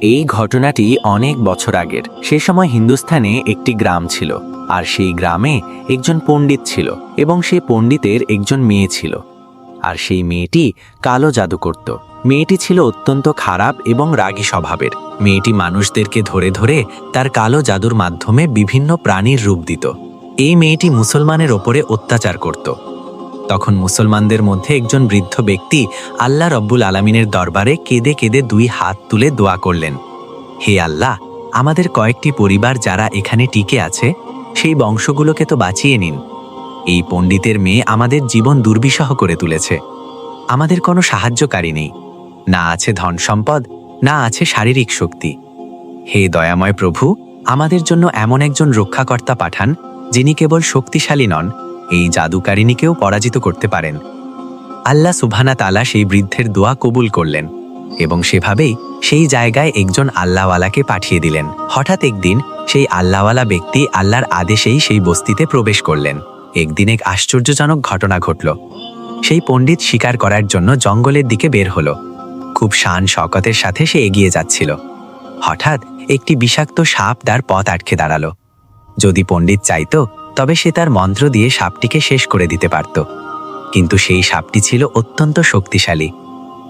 এই ঘটনাটি অনেক বছর আগের। সে সময় হিন্দুস্থানে একটি গ্রাম ছিল, আর সেই গ্রামে একজন পণ্ডিত ছিল এবং সেই পণ্ডিতের একজন মেয়ে ছিল। আর সেই মেয়েটি কালো জাদু করত। মেয়েটি ছিল অত্যন্ত খারাপ এবং রাগী স্বভাবের। মেয়েটি মানুষদেরকে ধরে ধরে তার কালো জাদুর মাধ্যমে বিভিন্ন প্রাণীর রূপ দিত। এই মেয়েটি মুসলমানের ওপরে অত্যাচার করত। তখন মুসলমানদের মধ্যে একজন বৃদ্ধ ব্যক্তি আল্লাহ রব্বুল আলামিনের দরবারে কেঁদে কেঁদে 2 হাত তুলে দোয়া করলেন, হে আল্লাহ, আমাদের কয়েকটি পরিবার যারা এখানে টিকে আছে সেই বংশগুলোকে তো বাঁচিয়ে নিন। এই পণ্ডিতের মেয়ে আমাদের জীবন দুর্বিষহ করে তুলেছে। আমাদের কোনো সাহায্যকারী নেই, না আছে ধন সম্পদ, না আছে শারীরিক শক্তি। হে দয়াময় প্রভু, আমাদের জন্য এমন একজন রক্ষাকর্তা পাঠান যিনি কেবল শক্তিশালী নন, এই জাদুকারিণীকেও পরাজিত করতে পারেন। আল্লাহ সুবহানা তাআলা সেই বৃদ্ধের দোয়া কবুল করলেন এবং সেভাবেই সেই জায়গায় একজন আল্লাহওয়ালাকে পাঠিয়ে দিলেন। হঠাৎ একদিন সেই আল্লাহওয়ালা ব্যক্তি আল্লাহর আদেশেই সেই বস্তিতে প্রবেশ করলেন। একদিন এক আশ্চর্যজনক ঘটনা ঘটল। সেই পণ্ডিত শিকার করার জন্য জঙ্গলের দিকে বের হলো। খুব শান শওকতের সাথে সে এগিয়ে যাচ্ছিল। হঠাৎ একটি বিষাক্ত সাপ তার পথ আটকে দাঁড়ালো। যদি পণ্ডিত চাইতো তবে সে তার মন্ত্র দিয়ে সাপটিকে শেষ করে দিতে পারত, কিন্তু সেই সাপটি ছিল অত্যন্ত শক্তিশালী।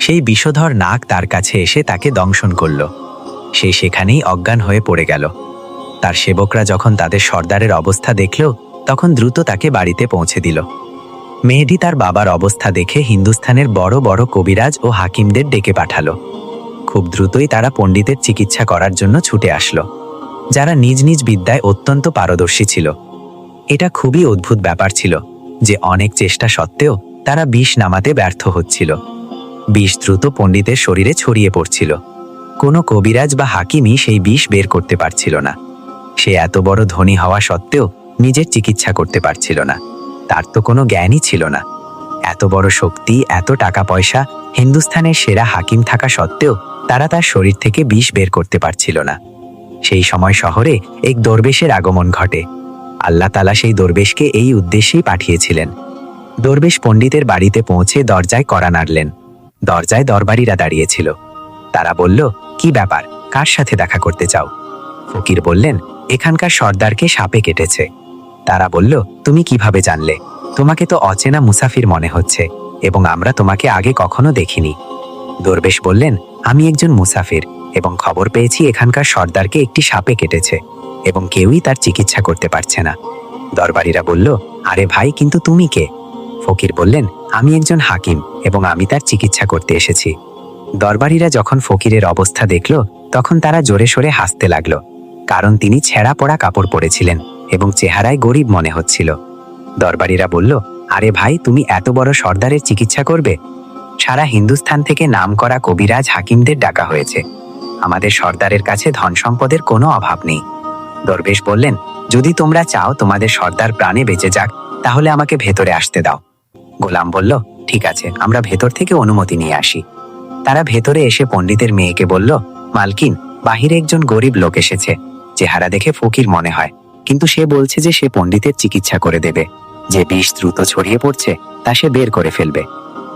সেই বিষধর নাগ তার কাছে এসে তাকে দংশন করল। সে সেখানেই অজ্ঞান হয়ে পড়ে গেল। তার সেবকরা যখন তাদের সর্দারের অবস্থা দেখল তখন দ্রুত তাকে বাড়িতে পৌঁছে দিল। মেহেদী তার বাবার অবস্থা দেখে হিন্দুস্থানের বড় বড় কবিরাজ ও হাকিমদের ডেকে পাঠালো। খুব দ্রুতই তারা পণ্ডিতের চিকিৎসা করার জন্য ছুটে আসলো, যারা নিজ নিজ বিদ্যায় অত্যন্ত পারদর্শী ছিল। এটা খুবই অদ্ভুত ব্যাপার ছিল যে অনেক চেষ্টা সত্ত্বেও তারা বিষ নামাতে ব্যর্থ হচ্ছিল। বিষ দ্রুত পণ্ডিতের শরীরে ছড়িয়ে পড়ছিল। কোনো কবিরাজ বা হাকিমই সেই বিষ বের করতে পারছিল না। সে এত বড় ধনী হওয়া সত্ত্বেও নিজের চিকিৎসা করতে পারছিল না। তার তো কোনো জ্ঞানই ছিল না। এত বড় শক্তি, এত টাকা পয়সা, হিন্দুস্থানের সেরা হাকিম থাকা সত্ত্বেও তারা তার শরীর থেকে বিষ বের করতে পারছিল না। সেই সময় শহরে এক দরবেশের আগমন ঘটে। আল্লাহ তাআলা সেই দরবেশকে এই উদ্দেশ্যেই পাঠিয়েছিলেন। দরবেশ পণ্ডিতের বাড়িতে পৌঁছে দরজায় কড়া নাড়লেন। দরজায় দরবারীরা দাঁড়িয়েছিল। তারা বলল, কি ব্যাপার, কার সাথে দেখা করতে চাও? ফকির বললেন, এখানকার সর্দারকে সাপে কেটেছে। তারা বলল, তুমি কিভাবে জানলে? তোমাকে তো অচেনা মুসাফির মনে হচ্ছে এবং আমরা তোমাকে আগে কখনো দেখিনি। দরবেশ বললেন, আমি একজন মুসাফির এবং খবর পেয়েছি এখানকার সর্দারকে একটি সাপে কেটেছে এবং কেউই তার চিকিৎসা করতে পারছে না। দরবারীরা বলল, আরে ভাই, কিন্তু তুমি কে? ফকির বললেন, আমি একজন হাকিম এবং আমি তার চিকিৎসা করতে এসেছি। দরবারীরা যখন ফকিরের অবস্থা দেখল তখন তারা জোরে সোরে হাসতে লাগলো, কারণ তিনি ছেঁড়া পড়া কাপড় পরেছিলেন এবং চেহারায় গরিব মনে হচ্ছিল। দরবারীরা বলল, আরে ভাই, তুমি এত বড় সর্দারের চিকিৎসা করবে? সারা হিন্দুস্থান থেকে নামকরা কবিরাজ হাকিমদের ডাকা হয়েছে। আমাদের সর্দারের কাছে ধন সম্পদের কোনো অভাব নেই। দরবেশ বললেন, যদি তোমরা চাও তোমাদের সর্দার প্রাণে বেঁচে যাক তাহলে আমাকে ভেতরে আসতে দাও। গোলাম বলল, ঠিক আছে, আমরা ভেতর থেকে অনুমতি নিয়ে আসি। তারা ভেতরে এসে পণ্ডিতের মেয়েকে বলল, মালকিন, বাহিরে একজন গরিব লোক এসেছে। চেহারা দেখে ফকির মনে হয়, কিন্তু সে বলছে যে সে পণ্ডিতের চিকিৎসা করে দেবে। যে বিষ দ্রুত ছড়িয়ে পড়ছে তা সে বের করে ফেলবে।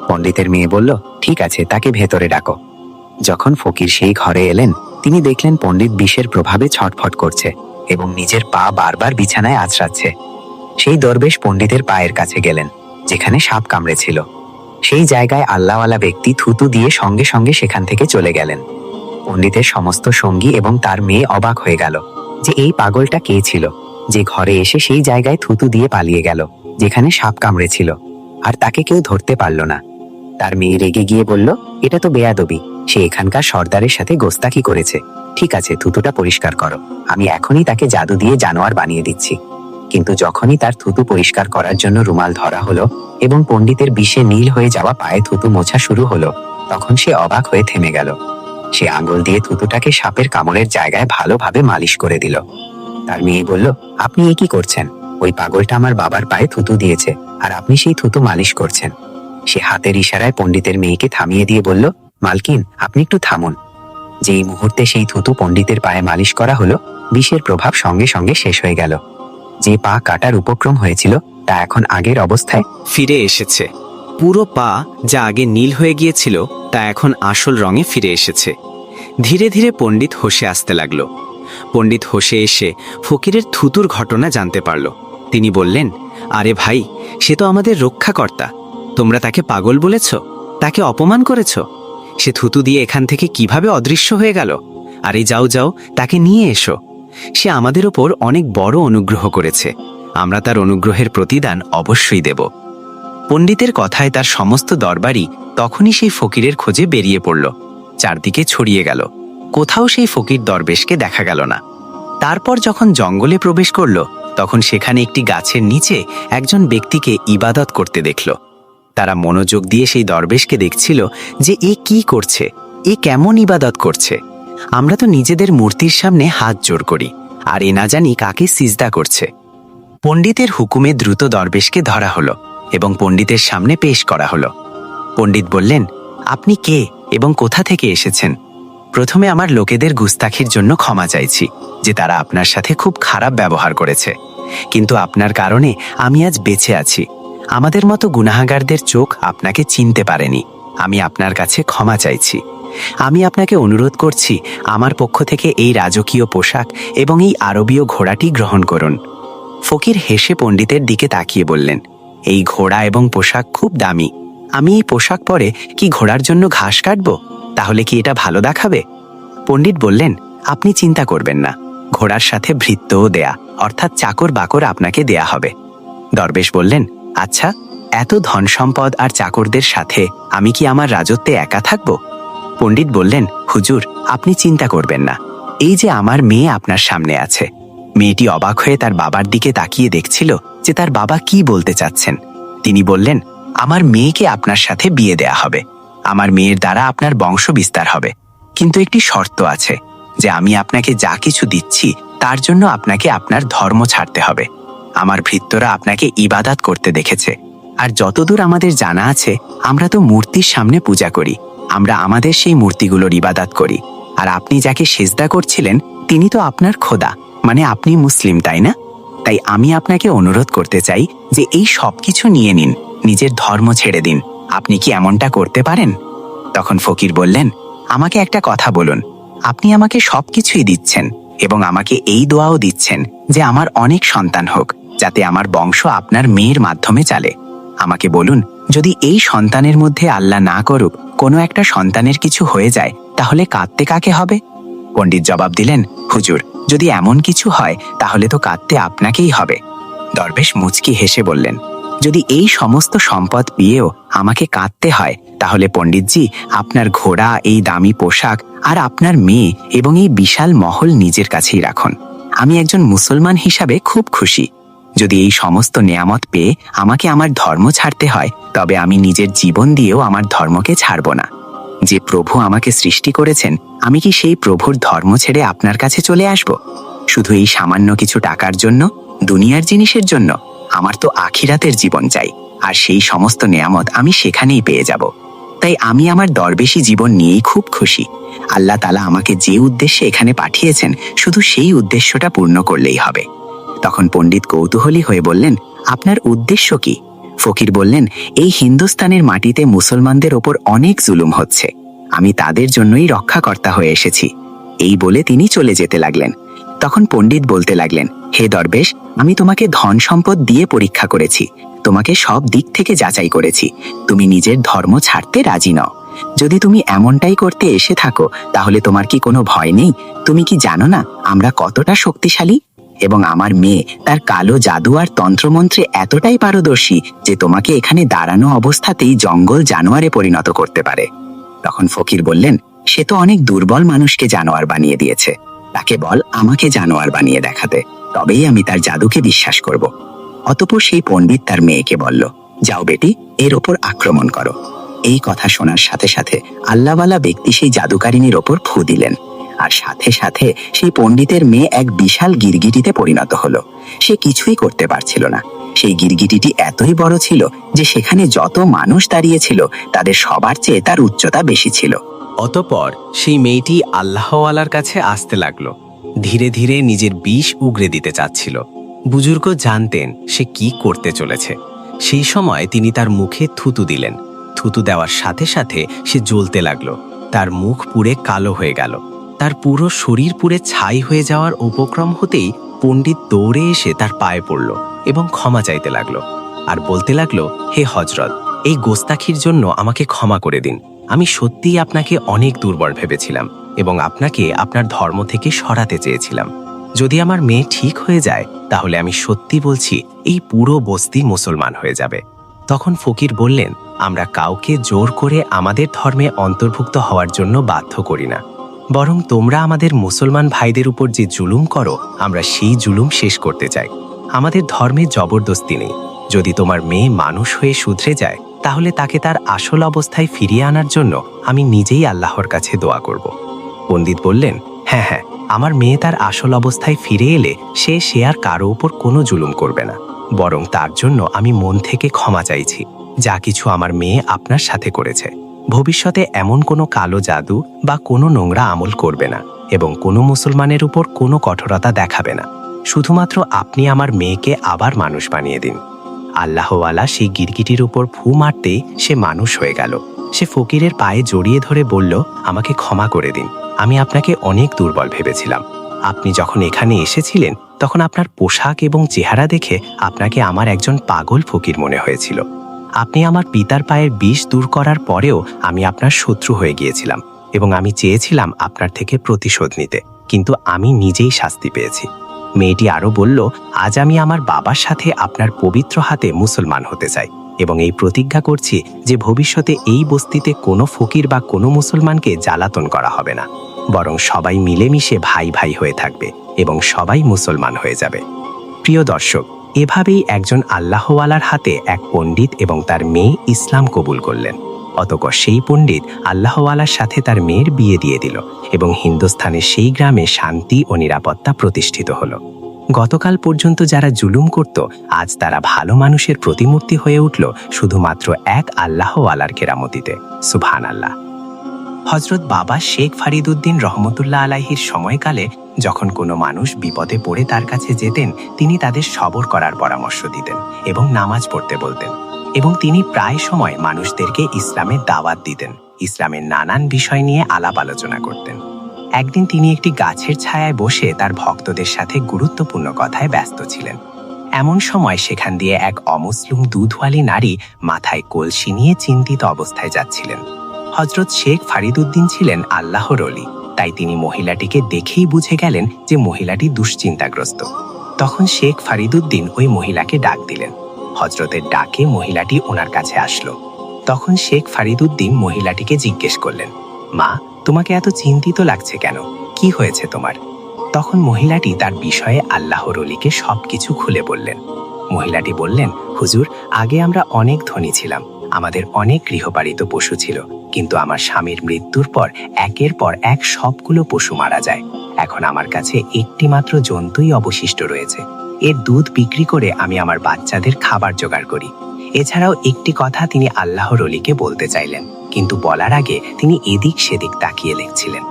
পণ্ডিতের মেয়ে বলল, ঠিক আছে, তাকে ভেতরে ডাকো। যখন ফকির সেই ঘরে এলেন তিনি দেখলেন পণ্ডিত বিষের প্রভাবে ছটফট করছে এবং নিজের পা বারবার বিছানায় আছড়াচ্ছে। সেই দরবেশ পণ্ডিতের পায়ের কাছে গেলেন যেখানে সাপ কামড়েছিল। সেই জায়গায় আল্লাহওয়ালা ব্যক্তি থুতু দিয়ে সঙ্গে সঙ্গে সেখান থেকে চলে গেলেন। পণ্ডিতের সমস্ত সঙ্গী এবং তার মেয়ে অবাক হয়ে গেল যে এই পাগলটা কে ছিল যে ঘরে এসে সেই জায়গায় থুতু দিয়ে পালিয়ে গেল যেখানে সাপ কামড়েছিল, আর তাকে কেউ ধরতে পারল না। তার মেয়ে রেগে গিয়ে বলল, এটা তো বেয়াদবি, সে এখানকার সর্দারের সাথে গোস্তাকি করেছে। ঠিক আছে, থুতুটা পরিষ্কার করো, আমি এখনই তাকে জাদু দিয়ে জানোয়ার বানিয়ে দিচ্ছি। কিন্তু যখনই তার থুতু পরিষ্কার করার জন্য রুমাল ধরা হলো এবং পণ্ডিতের বিষে নীল হয়ে যাওয়া পায়ে থুতু মোছা শুরু হলো, তখন সে অবাক হয়ে থেমে গেল। সে আঙুল দিয়ে থুতুটাকে সাপের কামড়ের জায়গায় ভালোভাবে মালিশ করে দিল। তার মেয়ে বলল, আপনি এ কি করছেন? ওই পাগলটা আমার বাবার পায়ে থুতু দিয়েছে আর আপনি সেই থুতু মালিশ করছেন। সে হাতের ইশারায় পণ্ডিতের মেয়েকে থামিয়ে দিয়ে বলল, মালকিন, আপনি একটু থামুন। যেই মুহূর্তে সেই থুতু পণ্ডিতের পায়ে মালিশ করা হলো, বিষের প্রভাব সঙ্গে সঙ্গে শেষ হয়ে গেল। যে পা কাটার উপক্রম হয়েছিল তা এখন আগের অবস্থায় ফিরে এসেছে। পুরো পা যা আগে নীল হয়ে গিয়েছিল তা এখন আসল রঙে ফিরে এসেছে। ধীরে ধীরে পণ্ডিত হোসে আসতে লাগল। পণ্ডিত হোসে এসে ফকিরের থুতুর ঘটনা জানতে পারল। তিনি বললেন, আরে ভাই, সে তো আমাদের রক্ষাকর্তা। তোমরা তাকে পাগল বলেছ, তাকে অপমান করেছ। সে থুতু দিয়ে এখান থেকে কিভাবে অদৃশ্য হয়ে গেল? আরে যাও যাও, তাকে নিয়ে এসো। সে আমাদের ওপর অনেক বড় অনুগ্রহ করেছে, আমরা তার অনুগ্রহের প্রতিদান অবশ্যই দেব। পণ্ডিতের কথায় তার সমস্ত দরবারি তখনই সেই ফকিরের খোঁজে বেরিয়ে পড়ল। চারদিকে ছড়িয়ে গেল, কোথাও সেই ফকির দরবেশকে দেখা গেল না। তারপর যখন জঙ্গলে প্রবেশ করল, তখন সেখানে একটি গাছের নিচে একজন ব্যক্তিকে ইবাদত করতে দেখল। তারা মনোযোগ দিয়ে সেই দরবেশকে দেখছিল যে এ কি করছে, এ কেমন ইবাদত করছে। আমরা তো নিজেদের মূর্তির সামনে হাত জোড় করি, আর এ না জানি কাকে সিজদা করছে। পণ্ডিতের হুকুমে দ্রুত দরবেশকে ধরা হলো এবং পণ্ডিতের সামনে পেশ করা হলো। পণ্ডিত বললেন, আপনি কে এবং কোথা থেকে এসেছেন? প্রথমে আমার লোকেদের গুস্তাখির জন্য ক্ষমা চাইছি যে তারা আপনার সাথে খুব খারাপ ব্যবহার করেছে, কিন্তু আপনার কারণে আমি আজ বেঁচে আছি। আমাদের মতো গুনাহগারদের চোখ আপনাকে চিনতে পারেনি। আমি আপনার কাছে ক্ষমা চাইছি। আমি আপনাকে অনুরোধ করছি, আমার পক্ষ থেকে এই রাজকীয় পোশাক এবং এই আরবীয় ঘোড়াটি গ্রহণ করুন। ফকির হেসে পণ্ডিতের দিকে তাকিয়ে বললেন, এই ঘোড়া এবং পোশাক খুব দামি। আমি এই পোশাক পরে কি ঘোড়ার জন্য ঘাস কাটব? তাহলে কি এটা ভালো দেখাবে? পণ্ডিত বললেন, আপনি চিন্তা করবেন না, ঘোড়ার সাথে ভৃত্যও দেয়া, অর্থাৎ চাকর বাকর আপনাকে দেয়া হবে। দরবেশ বললেন, আচ্ছা, এত ধন সম্পদ আর চাকরদের সাথে আমি কি আমার রাজত্বে একা থাকব? পণ্ডিত বললেন, হুজুর, আপনি চিন্তা করবেন না। এই যে আমার মেয়ে আপনার সামনে আছে। মেয়েটি অবাক হয়ে তার বাবার দিকে তাকিয়ে দেখছিল যে তার বাবা কি বলতে চাচ্ছেন। তিনি বললেন, আমার মেয়েকে আপনার সাথে বিয়ে দেয়া হবে। আমার মেয়ের দ্বারা আপনার বংশ বিস্তার হবে, কিন্তু একটি শর্ত আছে যে আমি আপনাকে যা কিছু দিচ্ছি তার জন্য আপনাকে আপনার ধর্ম ছাড়তে হবে। আমার ভৃত্যরা আপনাকে ইবাদত করতে দেখেছে, আর যতদূর আমাদের জানা আছে আমরা তো মূর্তির সামনে পূজা করি। আমরা আমাদের সেই মূর্তিগুলোর ইবাদত করি, আর আপনি যাকে সেজদা করছিলেন তিনি তো আপনার খোদা, মানে আপনি মুসলিম, তাই না? তাই আমি আপনাকে অনুরোধ করতে চাই যে এই সব কিছু নিয়ে নিন, নিজের ধর্ম ছেড়ে দিন। আপনি কি এমনটা করতে পারেন? তখন ফকির বললেন, আমাকে একটা কথা বলুন। আপনি আমাকে সবকিছুই দিচ্ছেন এবং আমাকে এই দোয়াও দিচ্ছেন যে আমার অনেক সন্তান হোক, যাতে আমার বংশ আপনার মেয়ের মাধ্যমে চলে। আমাকে বলুন, যদি এই সন্তানের মধ্যে আল্লাহ না করুক কোনো একটা সন্তানের কিছু হয়ে যায়, তাহলে কাঁদতে কাকে হবে? পণ্ডিত জবাব দিলেন, হুজুর, যদি এমন কিছু হয় তাহলে তো কাঁদতে আপনাকেই হবে। দরবেশ মুচকি হেসে বললেন, যদি এই সমস্ত সম্পদ পেয়েও আমাকে কাঁদতে হয়, তাহলে পণ্ডিতজি আপনার ঘোড়া, এই দামি পোশাক আর আপনার মেয়ে এবং এই বিশাল মহল নিজের কাছেই রাখুন। আমি একজন মুসলমান হিসাবে খুব খুশি। যদি এই সমস্ত নেয়ামত পেয়ে আমাকে আমার ধর্ম ছাড়তে হয়, তবে আমি নিজের জীবন দিয়েও আমার ধর্মকে ছাড়ব না। যে প্রভু আমাকে সৃষ্টি করেছেন, আমি কি সেই প্রভুর ধর্ম ছেড়ে আপনার কাছে চলে আসব শুধু এই সামান্য কিছু টাকার জন্য, দুনিয়ার জিনিসের জন্য? আমার তো আখিরাতের জীবন চাই, আর সেই সমস্ত নেয়ামত আমি সেখানেই পেয়ে যাব। তাই আমি আমার দরবেশী জীবন নিয়েই খুব খুশি। আল্লাহ তাআলা আমাকে যে উদ্দেশ্যে এখানে পাঠিয়েছেন, শুধু সেই উদ্দেশ্যটা পূর্ণ করলেই হবে। তখন পণ্ডিত কৌতূহলী হয়ে বললেন, আপনার উদ্দেশ্য কি? ফকির বললেন, এই হিন্দুস্তানের মাটিতে মুসলমানদের ওপর অনেক জুলুম হচ্ছে, আমি তাদের জন্যই রক্ষাকর্তা হয়ে এসেছি। এই বলে তিনি চলে যেতে লাগলেন। তখন পণ্ডিত বলতে লাগলেন, হে দরবেশ, আমি তোমাকে ধন সম্পদ দিয়ে পরীক্ষা করেছি, তোমাকে সব দিক থেকে যাচাই করেছি। তুমি নিজের ধর্ম ছাড়তে রাজি নও। যদি তুমি এমনটাই করতে এসে থাকো, তাহলে তোমার কি কোনো ভয় নেই? তুমি কি জানো না আমরা কতটা শক্তিশালী? এবং আমার মেয়ে তার কালো জাদু আর তন্ত্রমন্ত্রে এতটাই পারদর্শী যে তোমাকে এখানে দাঁড়ানো অবস্থাতেই জঙ্গল জানোয়ারে পরিণত করতে পারে। তখন ফকির বললেন, সে তো অনেক দুর্বল মানুষকে জানোয়ার বানিয়ে দিয়েছে, তাকে বল আমাকে জানোয়ার বানিয়ে দেখাতে, তবেই আমি তার জাদুকে বিশ্বাস করব। অতঃপর সেই পণ্ডিত তার মেয়েকে বলল, যাও বেটি, এর ওপর আক্রমণ করো। এই কথা শোনার সাথে সাথে আল্লাহওয়ালা ব্যক্তি সেই জাদুকারিনীর ওপর ফু দিলেন, আর সাথে সাথে সেই পণ্ডিতের মেয়ে এক বিশাল গিরগিটিতে পরিণত হলো। সে কিছুই করতে পারছিল না। সেই গিরগিটিটি এতই বড় ছিল যে সেখানে যত মানুষ দাঁড়িয়েছিল তাদের সবার চেয়ে তার উচ্চতা বেশি ছিল। অতঃপর সেই মেয়েটি আল্লাহওয়ালার কাছে আসতে লাগলো। ধীরে ধীরে নিজের বিষ উগরে দিতে চাচ্ছিল। বুজুর্গ জানতেন সে কি করতে চলেছে। সেই সময় তিনি তার মুখে থুতু দিলেন। থুতু দেওয়ার সাথে সাথে সে জ্বলতে লাগলো। তার মুখ পুড়ে কালো হয়ে গেল। তার পুরো শরীর পুড়ে ছাই হয়ে যাওয়ার উপক্রম হতেই পণ্ডিত দৌড়ে এসে তার পায়ে পড়ল এবং ক্ষমা চাইতে লাগলো আর বলতে লাগলো, হে হজরত, এই গোস্তাখির জন্য আমাকে ক্ষমা করে দিন। আমি সত্যিই আপনাকে অনেক দুর্বল ভেবেছিলাম এবং আপনাকে আপনার ধর্ম থেকে সরাতে চেয়েছিলাম। যদি আমার মেয়ে ঠিক হয়ে যায় তাহলে আমি সত্যি বলছি এই পুরো বস্তি মুসলমান হয়ে যাবে। তখন ফকির বললেন, আমরা কাউকে জোর করে আমাদের ধর্মে অন্তর্ভুক্ত হওয়ার জন্য বাধ্য করি না, বরং তোমরা আমাদের মুসলমান ভাইদের উপর যে জুলুম করো আমরা সেই জুলুম শেষ করতে চাই। আমাদের ধর্মে জবরদস্তি নেই। যদি তোমার মেয়ে মানুষ হয়ে শুধরে যায় তাহলে তাকে তার আসল অবস্থায় ফিরিয়ে আনার জন্য আমি নিজেই আল্লাহর কাছে দোয়া করব। পণ্ডিত বললেন, হ্যাঁ হ্যাঁ, আমার মেয়ে তার আসল অবস্থায় ফিরে এলে সে আর কারো উপর কোনো জুলুম করবে না, বরং তার জন্য আমি মন থেকে ক্ষমা চাইছি যা কিছু আমার মেয়ে আপনার সাথে করেছে। ভবিষ্যতে এমন কোনো কালো জাদু বা কোনো নোংরা আমল করবে না এবং কোনো মুসলমানের উপর কোনো কঠোরতা দেখাবে না। শুধুমাত্র আপনি আমার মেয়েকে আবার মানুষ বানিয়ে দিন। আল্লাহওয়ালা সেই গিরগিটির উপর ফু মারতেই সে মানুষ হয়ে গেল। সে ফকিরের পায়ে জড়িয়ে ধরে বলল, আমাকে ক্ষমা করে দিন, আমি আপনাকে অনেক দুর্বল ভেবেছিলাম। আপনি যখন এখানে এসেছিলেন তখন আপনার পোশাক এবং চেহারা দেখে আপনাকে আমার একজন পাগল ফকির মনে হয়েছিল। আপনি আমার পিতার পায়ের বিষ দূর করার পরেও আমি আপনার শত্রু হয়ে গিয়েছিলাম এবং আমি চেয়েছিলাম আপনার থেকে প্রতিশোধ নিতে, কিন্তু আমি নিজেই শাস্তি পেয়েছি। মেয়েটি আরও বলল, আজ আমি আমার বাবার সাথে আপনার পবিত্র হাতে মুসলমান হতে চাই এবং এই প্রতিজ্ঞা করছি যে ভবিষ্যতে এই বস্তিতে কোনো ফকির বা কোনো মুসলমানকে জ্বালাতন করা হবে না, বরং সবাই মিলেমিশে ভাই ভাই হয়ে থাকবে এবং সবাই মুসলমান হয়ে যাবে। প্রিয় দর্শক, এভাবেই একজন আল্লাহওয়ালার হাতে এক পণ্ডিত এবং তার মেয়ে ইসলাম কবুল করলেন। অতঃপর সেই পণ্ডিত আল্লাহওয়ালার সাথে তার মেয়ের বিয়ে দিয়ে দিল এবং হিন্দুস্থানের সেই গ্রামে শান্তি ও নিরাপত্তা প্রতিষ্ঠিত হলো। গতকাল পর্যন্ত যারা জুলুম করত আজ তারা ভালো মানুষের প্রতিমূর্তি হয়ে উঠল শুধুমাত্র এক আল্লাহওয়ালার কেরামতিতে। সুবহানাল্লাহ। হজরত বাবা শেখ ফরিদউদ্দিন রহমতুল্লাহ আলাইহির সময়কালে যখন কোনো মানুষ বিপদে পড়ে তার কাছে যেতেন তিনি তাদের সবর করার পরামর্শ দিতেন এবং নামাজ পড়তে বলতেন, এবং তিনি প্রায় সময় মানুষদেরকে ইসলামের দাওয়াত দিতেন, ইসলামের নানান বিষয় নিয়ে আলাপ আলোচনা করতেন। একদিন তিনি একটি গাছের ছায়ায় বসে তার ভক্তদের সাথে গুরুত্বপূর্ণ কথায় ব্যস্ত ছিলেন। এমন সময় সেখান দিয়ে এক অমুসলিম দুধওয়ালি নারী মাথায় কলসি নিয়ে চিন্তিত অবস্থায় যাচ্ছিলেন। হজরত শেখ ফরিদউদ্দিন ছিলেন আল্লাহর ওলি, তাই তিনি মহিলাটিকে দেখেই বুঝে গেলেন যে মহিলাটি দুশ্চিন্তাগ্রস্ত। তখন শেখ ফরিদউদ্দিন ওই মহিলাকে ডাক দিলেন। হজরতের ডাকে মহিলাটি ওনার কাছে আসলো। তখন শেখ ফরিদউদ্দিন মহিলাটিকে জিজ্ঞেস করলেন, মা, তোমাকে এত চিন্তিত লাগছে কেন? কি হয়েছে তোমার? তখন মহিলাটি তার বিষয়ে আল্লাহর ওলিকে সবকিছু খুলে বললেন। মহিলাটি বললেন, হুজুর, আগে আমরা অনেক ধনী ছিলাম, আমাদের অনেক গৃহপালিত পশু ছিল, কিন্তু আমার স্বামীর মৃত্যুর পর একের পর এক সবগুলো পশু মারা যায়। এখন আমার কাছে একটি মাত্র জন্তুই অবশিষ্ট রয়েছে। এর দুধ বিক্রি করে আমি আমার বাচ্চাদের খাবার জোগাড় করি। এছাড়াও একটি কথা তিনি আল্লাহর ওলিকে বলতে চাইলেন, কিন্তু বলার আগে তিনি এদিক সেদিক তাকিয়ে লিখছিলেন।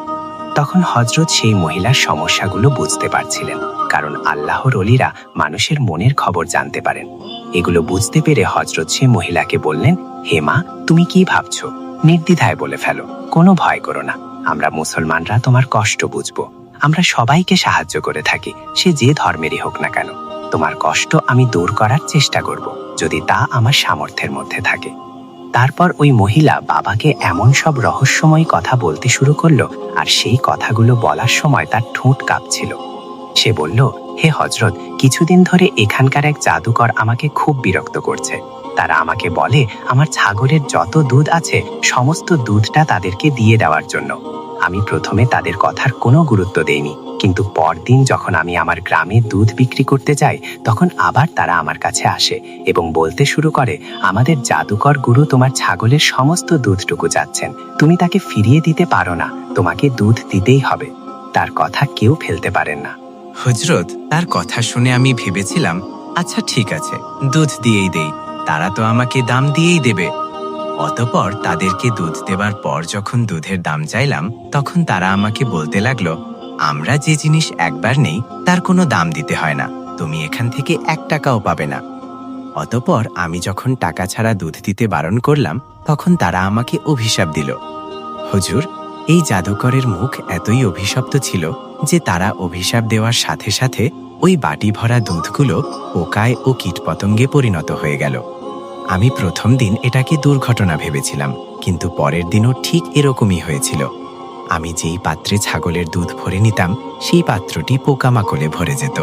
তখন হজরত সেই মহিলার সমস্যাগুলো বুঝতে পারছিলেন, কারণ আল্লাহর ওলিরা মানুষের মনের খবর জানতে পারেন। এগুলো বুঝতে পেরে হজরত সে মহিলাকে বললেন, হে মা, তুমি কি ভাবছো? নির্দ্বিধায় বলে ফেলো, কোনো ভয় করো না। আমরা মুসলমানরা তোমার কষ্ট বুঝবো। আমরা সবাইকে সাহায্য করে থাকি, সে যে ধর্মেরই হোক না কেন। তোমার কষ্ট আমি দূর করার চেষ্টা করব, যদি তা আমার সামর্থ্যের মধ্যে থাকে। তারপর ওই মহিলা বাবাকে এমন সব রহস্যময় কথা বলতে শুরু করলো, আর সেই কথাগুলো বলার সময় তার ঠোঁট কাঁপছিল। সে বলল, হে হজরত, কিছুদিন ধরে এখানকার এক জাদুকর আমাকে খুব বিরক্ত করছে। তারা আমাকে বলে আমার ছাগলের যত দুধ আছে সমস্ত দুধটা তাদেরকে দিয়ে দেওয়ার জন্য। আমি প্রথমে তাদের কথার কোনো গুরুত্ব দেইনি, কিন্তু পরদিন যখন আমি আমার গ্রামে দুধ বিক্রি করতে যাই তখন আবার তারা আমার কাছে আসে এবং বলতে শুরু করে, আমাদের জাদুকর গুরু তোমার ছাগলের সমস্ত দুধটুকু চাচ্ছেন, তুমি তাকে ফিরিয়ে দিতে পারো না, তোমাকে দুধ দিতেই হবে। তার কথা কেউ ফেলতে পারেন না। হজরত, তার কথা শুনে আমি ভেবেছিলাম, আচ্ছা ঠিক আছে, দুধ দিয়েই দেই, তারা তো আমাকে দাম দিয়েই দেবে। অতঃপর তাদেরকে দুধ দেবার পর যখন দুধের দাম চাইলাম তখন তারা আমাকে বলতে লাগলো, আমরা যে জিনিস একবার নেই তার কোনো দাম দিতে হয় না, তুমি এখান থেকে 1 টাকাও পাবে না। অতঃপর আমি যখন টাকা ছাড়া দুধ দিতে বারণ করলাম তখন তারা আমাকে অভিশাপ দিল, হুজুর, এই জাদুকরের মুখ এতই অভিশপ্ত ছিল যে তারা অভিশাপ দেওয়ার সাথে সাথে ওই বাটি ভরা দুধগুলো পোকায় ও কীটপতঙ্গে পরিণত হয়ে গেল। আমি প্রথম দিন এটাকে দুর্ঘটনা ভেবেছিলাম, কিন্তু পরের দিনও ঠিক এরকমই হয়েছিল। আমি যেই পাত্রে ছাগলের দুধ ভরে নিতাম সেই পাত্রটি পোকামাকড়ে ভরে যেত।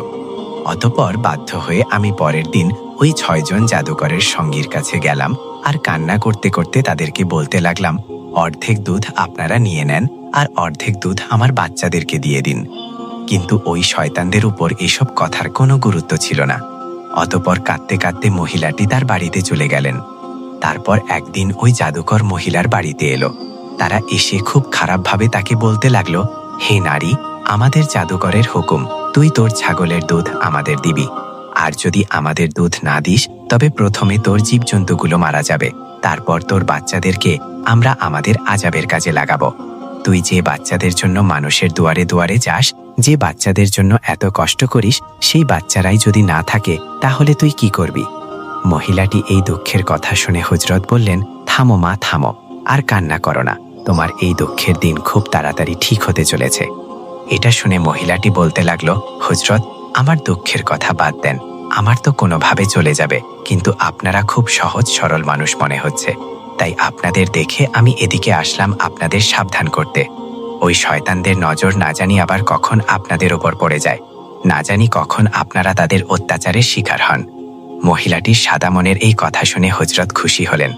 অতঃপর বাধ্য হয়ে আমি পরের দিন ওই 6 জন জাদুকরের সঙ্গীর কাছে গেলাম আর কান্না করতে করতে তাদেরকে বলতে লাগলাম, অর্ধেক দুধ আপনারা নিয়ে নেন আর অর্ধেক দুধ আমার বাচ্চাদেরকে দিয়ে দিন। কিন্তু ওই শয়তানদের উপর এসব কথার কোনো গুরুত্ব ছিল না। অতঃপর কাঁদতে কাঁদতে মহিলাটি তার বাড়িতে চলে গেলেন। তারপর একদিন ওই জাদুকর মহিলার বাড়িতে এলো। তারা এসে খুব খারাপভাবে তাকে বলতে লাগলো, হে নারী, আমাদের জাদুকরের হুকুম, তুই তোর ছাগলের দুধ আমাদের দিবি। আর যদি আমাদের দুধ না দিস তবে প্রথমে তোর জীবজন্তুগুলো মারা যাবে, তারপর তোর বাচ্চাদেরকে আমরা আমাদের আযাবের কাজে লাগাবো। তুই যে বাচ্চাদের জন্য মানুষের দুয়ারে দুয়ারে যাস, যে বাচ্চাদের জন্য এত কষ্ট করিস, সেই বাচ্চারাই যদি না থাকে তাহলে তুই কি করবি? মহিলাটি এই দুঃখের কথা শুনে হযরত বললেন, থামো মা, থামো, আর কান্না করো না। তোমার এই দুঃখের দিন খুব তাড়াতাড়ি ঠিক হতে চলেছে। এটা শুনে মহিলাটি বলতে লাগলো, হযরত, আমার দুঃখের কথা বাদ দেন, আমার তো কোনোভাবে চলে যাবে, কিন্তু আপনারা খুব সহজ সরল মানুষ মনে হচ্ছে, তাই আপনাদের দেখে আমি এদিকে আসলাম আপনাদের সাবধান করতে। ওই শয়তানদের নজর না জানি আবার কখন আপনাদের ওপর পড়ে যায়, না জানি কখন আপনারা তাদের অত্যাচারের শিকার হন। মহিলাটির সাদা মনের এই কথা শুনে হযরত খুশি হলেন।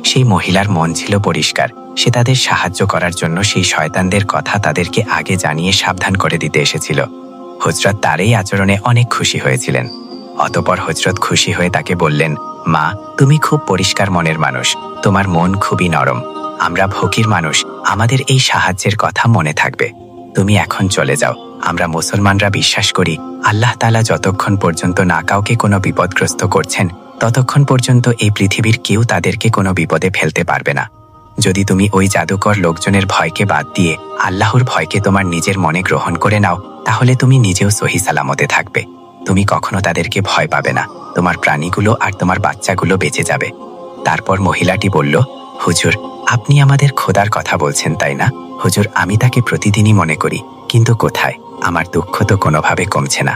সেই মহিলার মন ছিল পরিষ্কার, সে তাদের সাহায্য করার জন্য সেই শয়তানদের কথা তাদেরকে আগে জানিয়ে সাবধান করে দিতে এসেছিল। হযরত তার এই আচরণে অনেক খুশি হয়েছিলেন। অতঃপর হযরত খুশি হয়ে তাকে বললেন, মা, তুমি খুব পরিষ্কার মনের মানুষ, তোমার মন খুবই নরম। আমরা ফকির মানুষ, আমাদের এই সাহায্যের কথা মনে থাকবে। তুমি এখন চলে যাও। আমরা মুসলমানরা বিশ্বাস করি আল্লাহ তাআলা যতক্ষণ পর্যন্ত না কাউকে কোনো বিপদগ্রস্ত করছেন ততক্ষণ পর্যন্ত এই পৃথিবীর কেউ তাদেরকে কোনো বিপদে ফেলতে পারবে না। যদি তুমি ওই জাদুকর লোকজনের ভয়কে বাদ দিয়ে আল্লাহর ভয়কে তোমার নিজের মনে গ্রহণ করে নাও, তাহলে তুমি নিজেও সহি সালামতে থাকবে। তুমি কখনো তাদেরকে ভয় পাবে না, তোমার প্রাণীগুলো আর তোমার বাচ্চাগুলো বেঁচে যাবে। তারপর মহিলাটি বলল, হুজুর, আপনি আমাদের খোদার কথা বলছেন তাই না? হুজুর, আমি তাকে প্রতিদিনই মনে করি, কিন্তু কোথায়? আমার দুঃখ তো কোনোভাবে কমছে না।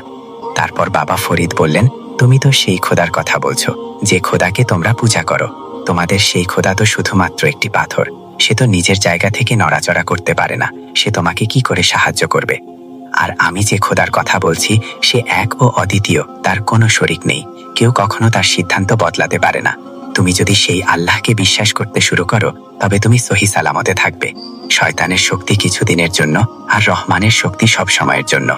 তারপর বাবা ফরিদ বললেন, তুমি তো সেই খোদার কথা বলছো যে খোদাকে তোমরা পূজা করো। তোমাদের সেই খোদা তো শুধুমাত্র একটি পাথর, সে তো নিজের জায়গা থেকে নড়াচড়া করতে পারে না, সে তোমাকে কি করে সাহায্য করবে? আর আমি যে খোদার কথা বলছি সে এক ও অদ্বিতীয়, তার কোনো শরিক নেই, কেউ কখনো তার সিদ্ধান্ত বদলাতে পারে না। তুমি যদি সেই আল্লাহকে বিশ্বাস করতে শুরু করো তবে তুমি সহি সালামতে থাকবে। শয়তানের শক্তি কিছুদিনের জন্য, আর রহমানের শক্তি সব সময়ের জন্য।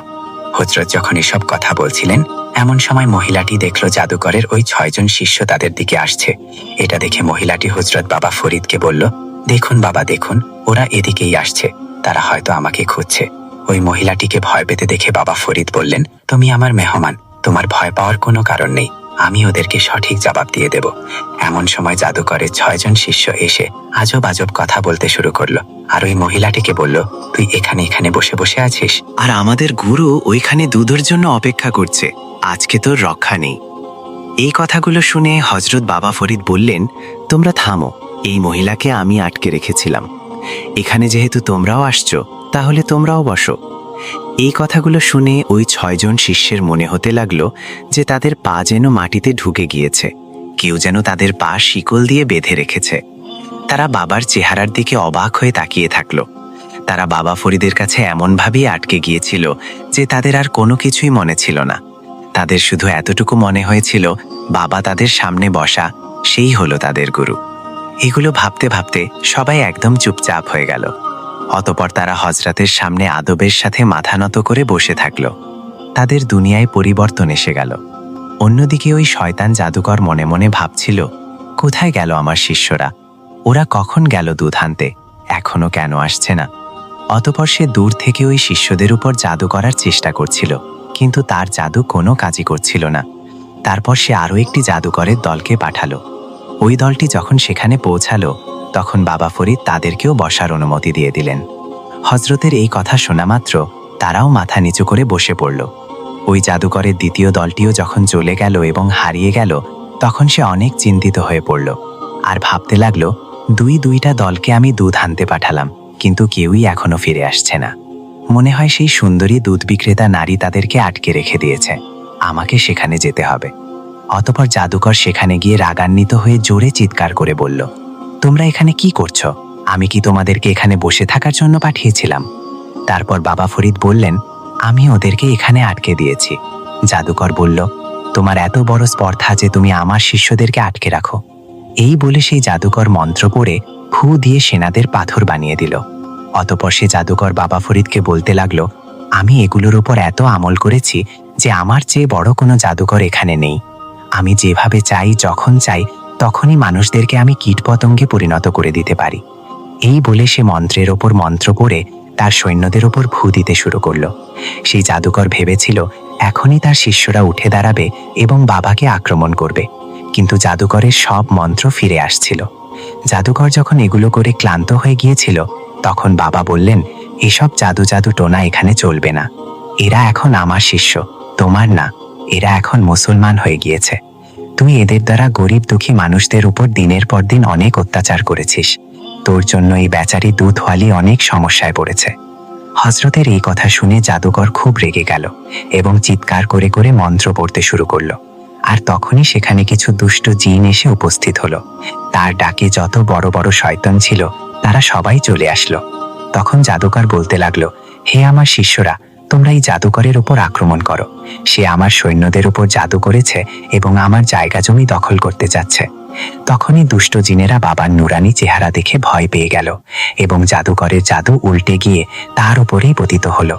হযরত যখন এসব কথা বলছিলেন এমন সময় মহিলাটি দেখল জাদুকরের ওই 6 জন শিষ্য তাদের দিকে আসছে। এটা দেখে মহিলাটি হযরত বাবা ফরিদকে বলল, দেখুন বাবা, দেখুন, ওরা এদিকেই আসছে, তারা হয়তো আমাকে খুঁজছে। ওই মহিলাটিকে ভয় পেতে দেখে বাবা ফরিদ বললেন, তুমি আমার মেহমান, তোমার ভয় পাওয়ার কোনো কারণ নেই, আমি ওদেরকে সঠিক জবাব দিয়ে দেব। এমন সময় জাদুকরের 6 জন শিষ্য এসে আজব আজব কথা বলতে শুরু করলো, আর ওই মহিলাটিকে বলল, তুই এখানে এখানে বসে বসে আছিস, আর আমাদের গুরু ওইখানে দুধের জন্য অপেক্ষা করছে, আজকে তোর রক্ষা নেই। এই কথাগুলো শুনে হযরত বাবা ফরিদ বললেন, তোমরা থামো, এই মহিলাকে আমি আটকে রেখেছিলাম, এখানে যেহেতু তোমরাও আসছো তাহলে তোমরাও বসো। এই কথাগুলো শুনে ওই 6 জন শিষ্যের মনে হতে লাগলো যে তাদের পা যেন মাটিতে ঢুকে গিয়েছে, কেউ যেন তাদের পা শিকল দিয়ে বেঁধে রেখেছে। তারা বাবার চেহারার দিকে অবাক হয়ে তাকিয়ে থাকলো। তারা বাবা ফরিদের কাছে এমনভাবেই আটকে গিয়েছিল যে তাদের আর কোনো কিছুই মনে ছিল না। তাদের শুধু এতটুকু মনে হয়েছিল বাবা তাদের সামনে বসা, সেই হলো তাদের গুরু। এগুলো ভাবতে ভাবতে সবাই একদম চুপচাপ হয়ে গেল। অতঃপর তারা হযরতের সামনে আদবের সাথে মাথা নত করে বসে থাকল। তাদের দুনিয়ায় পরিবর্তন এসে গেল। অন্যদিকে ওই শয়তান জাদুকর মনে মনে ভাবছিল, কোথায় গেল আমার শিষ্যরা? ওরা কখন গেল দুধ আনতে? এখনো কেন আসছে না? অতঃপর সে দূর থেকে ওই শিষ্যদের উপর জাদু করার চেষ্টা করছিল, কিন্তু তার জাদু কোনো কাজই করছিল না। তারপর সে আরও একটি জাদুকরের দলকে পাঠালো। ওই দলটি যখন সেখানে পৌঁছালো তখন বাবা ফরিদ তাদেরকেও বসার অনুমতি দিয়ে দিলেন। হযরতের এই কথা শোনা মাত্র তারাও মাথা নিচু করে বসে পড়ল। ওই জাদুকরের দ্বিতীয় দলটিও যখন চলে গেল এবং হারিয়ে গেল তখন সে অনেক চিন্তিত হয়ে পড়ল আর ভাবতে লাগলো, দুইটা দলকে আমি দুধ আনতে পাঠালাম, কিন্তু কেউই এখনো ফিরে আসছে না। মনে হয় সেই সুন্দরী দুধ বিক্রেতা নারী তাদেরকে আটকে রেখে দিয়েছে। আমাকে সেখানে যেতে হবে। অতঃপর জাদুকর সেখানে গিয়ে রাগান্বিত হয়ে জোরে চিৎকার করে বলল, তোমরা এখানে কি করছো? আমি কি তোমাদেরকে এখানে বসে থাকার জন্য পাঠিয়েছিলাম? তারপর বাবা ফরিদ বললেন, আমি ওদেরকে এখানে আটকে দিয়েছি। জাদুকর বলল, তোমার এত বড় স্পর্ধা যে তুমি আমার শিষ্যদেরকে আটকে রাখো। এই বলে সেই জাদুকর মন্ত্র পড়ে ফু দিয়ে সেনাদের পাথর বানিয়ে দিল। অতঃপর সে জাদুকর বাবা ফরিদকে বলতে লাগলো, আমি এগুলোর উপর এত আমল করেছি যে আমার চেয়ে বড় কোনো জাদুকর এখানে নেই। আমি যেভাবে চাই, যখন চাই, তখনই মানুষদেরকে আমি কীটপতঙ্গে পরিণত করে দিতে পারি। এই বলে সে মন্ত্রের ওপর মন্ত্র পড়ে তার সৈন্যদের ওপর ফু দিতে শুরু করলো। সেই জাদুকর ভেবেছিল এখনই তার শিষ্যরা উঠে দাঁড়াবে এবং বাবাকে আক্রমণ করবে, কিন্তু জাদুকরের সব মন্ত্র ফিরে আসছিল। জাদুকর যখন এগুলো করে ক্লান্ত হয়ে গিয়েছিল, তখন বাবা বললেন, এসব জাদু জাদু টোনা এখানে চলবে না। এরা এখন আমার শিষ্য, তোমার না। এরা এখন মুসলমান হয়ে গিয়েছে। তুই এদের দ্বারা গরিব দুঃখী মানুষদের উপর দিনের পর দিন অনেক অত্যাচার করেছিস। তোর জন্য এই বেচারি দুধওয়ালি অনেক সমস্যায় পড়েছে। হযরতের এই কথা শুনে জাদুকর খুব রেগে গেল এবং চিৎকার করে করে মন্ত্র পড়তে শুরু করলো। আর তখনই সেখানে কিছু দুষ্ট জিন এসে উপস্থিত হলো। তার ডাকে যত বড় বড় শয়তান ছিল তারা সবাই চলে আসলো। তখন জাদুকর বলতে লাগলো, হে আমার শিষ্যরা, তোমরা এই জাদুকরের উপর আক্রমণ করো। সে আমার সৈন্যদের উপর জাদু করেছে এবং আমার জায়গা জমি দখল করতে চাচ্ছে। তখনই দুষ্ট জিনেরা বাবার নুরানি চেহারা দেখে ভয় পেয়ে গেল এবং জাদুকরের জাদু উল্টে গিয়ে তার উপরেই পতিত হলো।